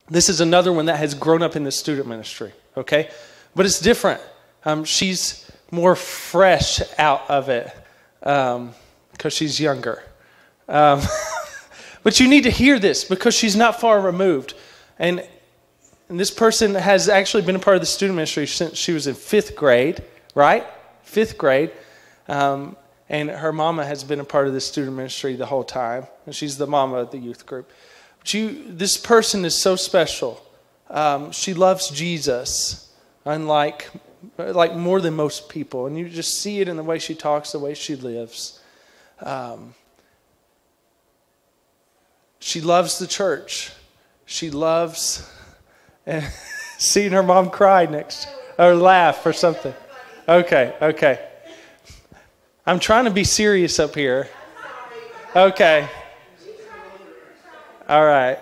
This is another one that has grown up in the student ministry, okay? But it's different. She's more fresh out of it because she's younger. But you need to hear this because she's not far removed. And this person has actually been a part of the student ministry since she was in 5th grade, right? 5th grade. And her mama has been a part of the student ministry the whole time. And she's the mama of the youth group. But this person is so special. She loves Jesus, unlike more than most people. And you just see it in the way she talks, the way she lives. She loves the church. She loves seeing her mom cry or laugh or something. Okay. I'm trying to be serious up here. Okay. All right.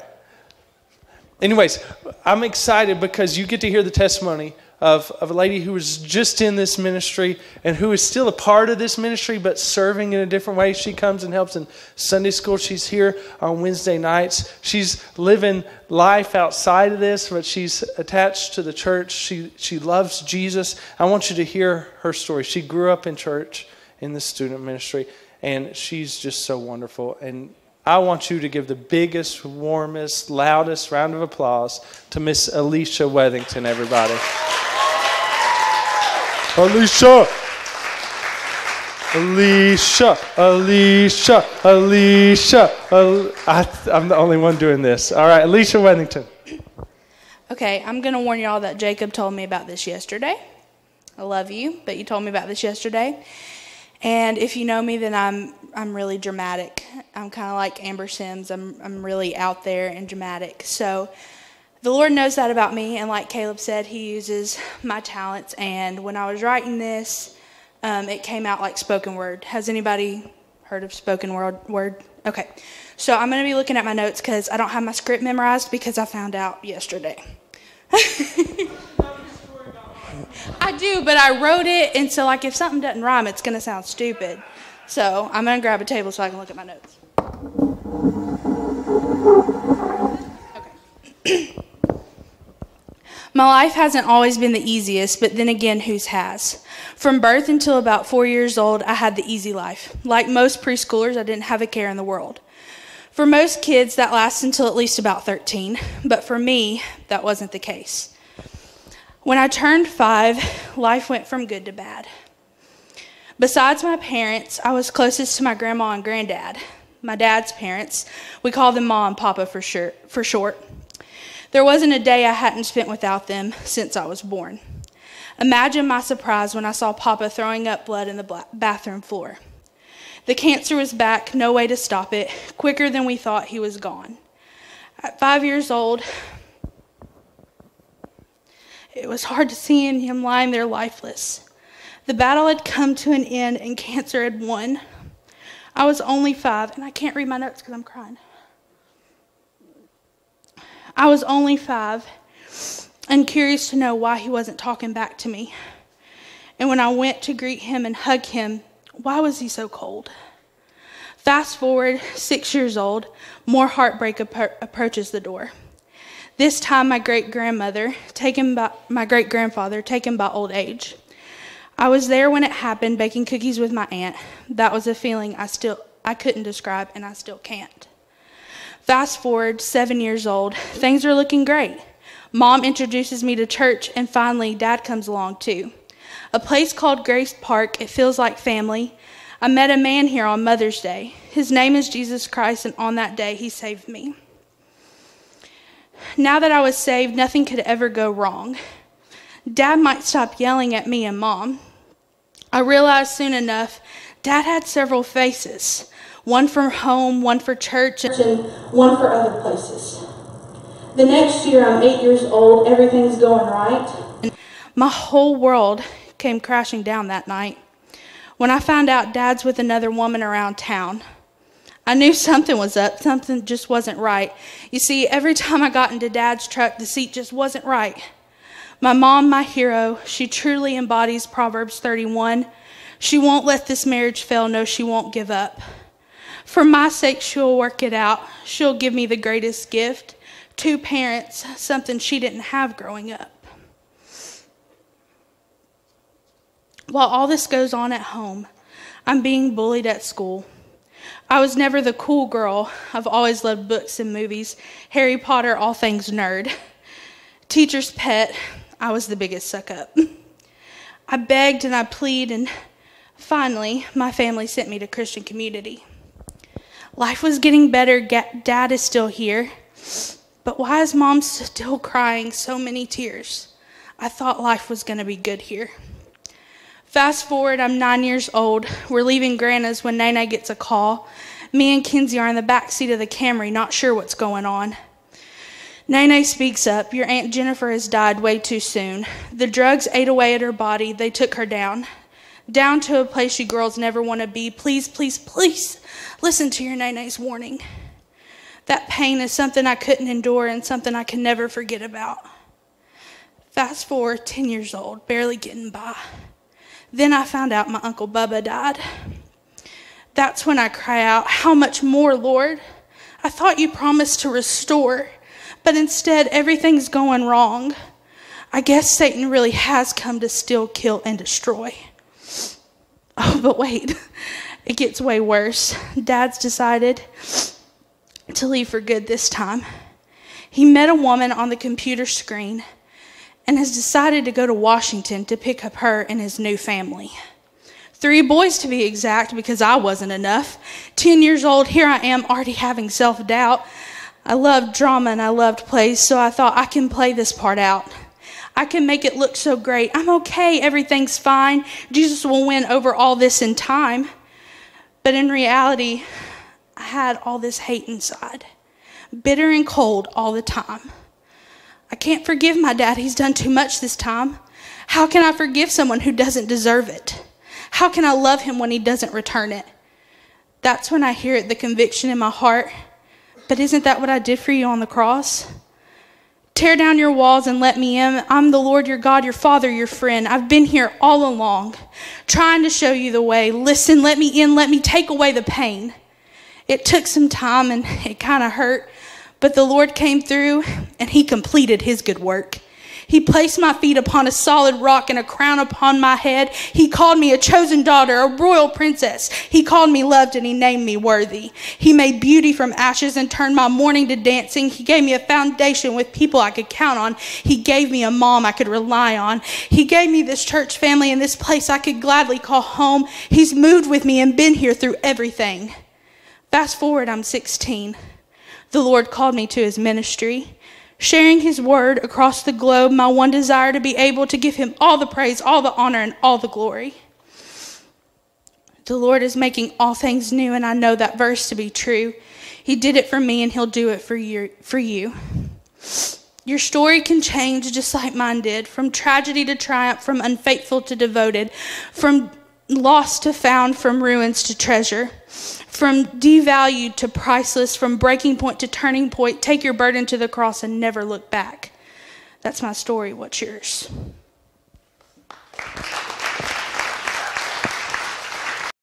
Anyways, I'm excited because you get to hear the testimony of a lady who was just in this ministry and who is still a part of this ministry but serving in a different way. She comes and helps in Sunday school. She's here on Wednesday nights. She's living life outside of this, but she's attached to the church. She loves Jesus. I want you to hear her story. She grew up in church in the student ministry, and she's just so wonderful. And I want you to give the biggest, warmest, loudest round of applause to Miss Alicia Wethington, everybody. Alicia! I'm the only one doing this. All right, Alicia Wethington. Okay, I'm going to warn y'all that Jacob told me about this yesterday. I love you, but you told me about this yesterday. And if you know me, then I'm really dramatic. I'm kind of like Amber Sims. I'm really out there and dramatic. So the Lord knows that about me, and like Caleb said, he uses my talents. And when I was writing this, it came out like spoken word. Has anybody heard of spoken word? Okay. So I'm going to be looking at my notes because I don't have my script memorized because I found out yesterday. I do, but I wrote it, and so like if something doesn't rhyme, it's going to sound stupid. So I'm going to grab a table so I can look at my notes. Okay. My life hasn't always been the easiest, but then again, whose has? From birth until about 4 years old, I had the easy life. Like most preschoolers, I didn't have a care in the world. For most kids, that lasts until at least about 13, but for me, that wasn't the case. When I turned 5, life went from good to bad. Besides my parents, I was closest to my grandma and granddad. My dad's parents, we call them Ma and Papa for short. There wasn't a day I hadn't spent without them since I was born. Imagine my surprise when I saw Papa throwing up blood in the bathroom floor. The cancer was back, no way to stop it. Quicker than we thought, he was gone. At 5 years old, it was hard to see him lying there lifeless. The battle had come to an end and cancer had won. I was only 5, and I can't read my notes because I'm crying. I was only 5 and curious to know why he wasn't talking back to me. And when I went to greet him and hug him, why was he so cold? Fast forward 6 years old, more heartbreak approaches the door. This time my great-grandfather, taken by old age. I was there when it happened, baking cookies with my aunt. That was a feeling I couldn't describe, and I still can't. Fast forward 7 years old, things are looking great. Mom introduces me to church, and finally Dad comes along too. A place called Grace Park, it feels like family. I met a man here on Mother's Day. His name is Jesus Christ, and on that day he saved me. Now that I was saved, nothing could ever go wrong. Dad might stop yelling at me and Mom. I realized soon enough, Dad had several faces. One for home, one for church, and one for other places. The next year, I'm 8 years old, everything's going right. My whole world came crashing down that night. When I found out Dad's with another woman around town, I knew something was up, something just wasn't right. You see, every time I got into Dad's truck, the seat just wasn't right. My mom, my hero, she truly embodies Proverbs 31. She won't let this marriage fail, no, she won't give up. For my sake, she'll work it out. She'll give me the greatest gift, 2 parents, something she didn't have growing up. While all this goes on at home, I'm being bullied at school. I was never the cool girl. I've always loved books and movies. Harry Potter, all things nerd. Teacher's pet, I was the biggest suck-up. I begged and I pleaded, and finally, my family sent me to Christian community. Life was getting better. Dad is still here. But why is Mom still crying so many tears? I thought life was going to be good here. Fast forward, I'm 9 years old. We're leaving Grandma's when Nana gets a call. Me and Kinsey are in the back seat of the Camry, not sure what's going on. Nana speaks up. Your Aunt Jennifer has died way too soon. The drugs ate away at her body. They took her down to a place you girls never want to be. Please, please, please listen to your Nana's warning. That pain is something I couldn't endure and something I can never forget about. Fast forward, 10 years old, barely getting by. Then I found out my Uncle Bubba died. That's when I cry out, how much more, Lord? I thought you promised to restore, but instead everything's going wrong. I guess Satan really has come to steal, kill, and destroy. Oh, but wait, it gets way worse. Dad's decided to leave for good this time. He met a woman on the computer screen and has decided to go to Washington to pick up her and his new family. 3 boys to be exact, because I wasn't enough. 10 years old, here I am already having self-doubt. I loved drama and I loved plays, so I thought I can play this part out. I can make it look so great. I'm okay, everything's fine. Jesus will win over all this in time. But in reality, I had all this hate inside, bitter and cold all the time. I can't forgive my dad. He's done too much this time. How can I forgive someone who doesn't deserve it? How can I love him when he doesn't return it? That's when I hear it, the conviction in my heart. But isn't that what I did for you on the cross? Tear down your walls and let me in. I'm the Lord your God, your Father, your friend. I've been here all along, trying to show you the way. Listen, let me in. Let me take away the pain. It took some time and it kind of hurt. But the Lord came through and he completed his good work. He placed my feet upon a solid rock and a crown upon my head. He called me a chosen daughter, a royal princess. He called me loved and he named me worthy. He made beauty from ashes and turned my mourning to dancing. He gave me a foundation with people I could count on. He gave me a mom I could rely on. He gave me this church family and this place I could gladly call home. He's moved with me and been here through everything. Fast forward, I'm 16. The Lord called me to his ministry, sharing his word across the globe, my one desire to be able to give him all the praise, all the honor, and all the glory. The Lord is making all things new, and I know that verse to be true. He did it for me, and he'll do it for you. Your story can change just like mine did, from tragedy to triumph, from unfaithful to devoted, from lost to found, from ruins to treasure, from devalued to priceless, from breaking point to turning point. Take your burden to the cross and never look back. That's my story. What's yours?